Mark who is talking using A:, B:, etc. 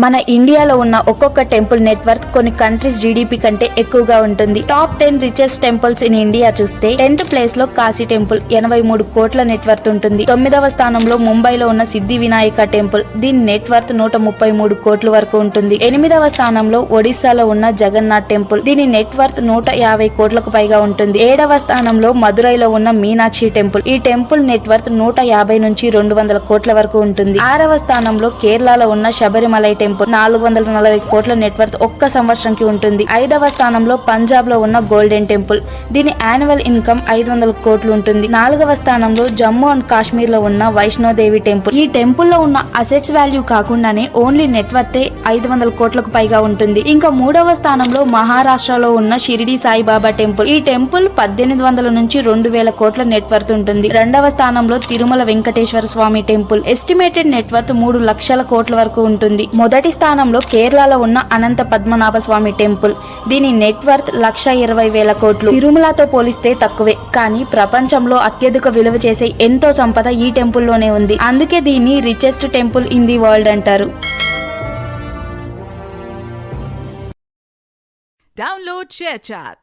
A: మన ఇండియాలో ఉన్న ఒక్కొక్క టెంపుల్ నెట్వర్క్ కొన్ని కంట్రీస్ జీడీపీ కంటే ఎక్కువగా ఉంటుంది. Top 10 richest temples in India చూస్తే 10th ప్లేస్ లో కాశీ టెంపుల్ 83 కోట్ల నెట్వర్త్ ఉంటుంది. 9వ స్థానంలో ముంబైలో ఉన్న సిద్ధి వినాయక టెంపుల్, దీని నెట్వర్త్ 133 కోట్ల వరకు ఉంటుంది. 8వ స్థానంలో ఒడిస్సాలో ఉన్న జగన్నాథ్ టెంపుల్, దీని నెట్వర్త్ 150 కోట్లకు పైగా ఉంటుంది. 7వ స్థానంలో మదురైలో ఉన్న మీనాక్షి టెంపుల్, ఈ టెంపుల్ నెట్వర్త్ 150 నుంచి 200 కోట్ల వరకు ఉంటుంది. 6వ స్థానంలో కేరళలో ఉన్న శబరిమలై టెంపుల్ 440 కోట్ల నెట్వర్త్ ఒక్క సంవత్సరంకి ఉంటుంది. 5వ స్థానంలో పంజాబ్ లో ఉన్న గోల్డెన్ టెంపుల్, దీని యాన్యువల్ ఇన్కమ్ 500 కోట్లు ఉంటుంది. 4వ స్థానంలో జమ్మూ అండ్ కాశ్మీర్ లో ఉన్న వైష్ణోదేవి టెంపుల్, ఈ టెంపుల్ లో ఉన్న అసెట్స్ వాల్యూ కాకుండానే ఓన్లీ నెట్వర్తే 500 కోట్లకు పైగా ఉంటుంది. ఇంకా 3వ స్థానంలో మహారాష్ట్రలో ఉన్న షిరిడి సాయిబాబా టెంపుల్, ఈ టెంపుల్ 1800 నుంచి 2000 కోట్ల నెట్వర్త్ ఉంటుంది. 2వ స్థానంలో తిరుమల వెంకటేశ్వర స్వామి టెంపుల్, ఎస్టిమేటెడ్ నెట్వర్త్ 3 లక్షల కోట్ల వరకు ఉంటుంది. మొదటి స్థానంలో కేరళలో ఉన్న అనంత పద్మనాభ స్వామి టెంపుల్, దీని నెట్వర్త్ 1,20,000 కోట్లు. తిరుమలతో పోలిస్తే తక్కువే, కానీ ప్రపంచంలో అత్యధిక విలువ చేసే ఎంతో సంపద ఈ టెంపుల్లోనే ఉంది. అందుకే దీన్ని richest temple in the world అంటారు.
B: Download ShareChat.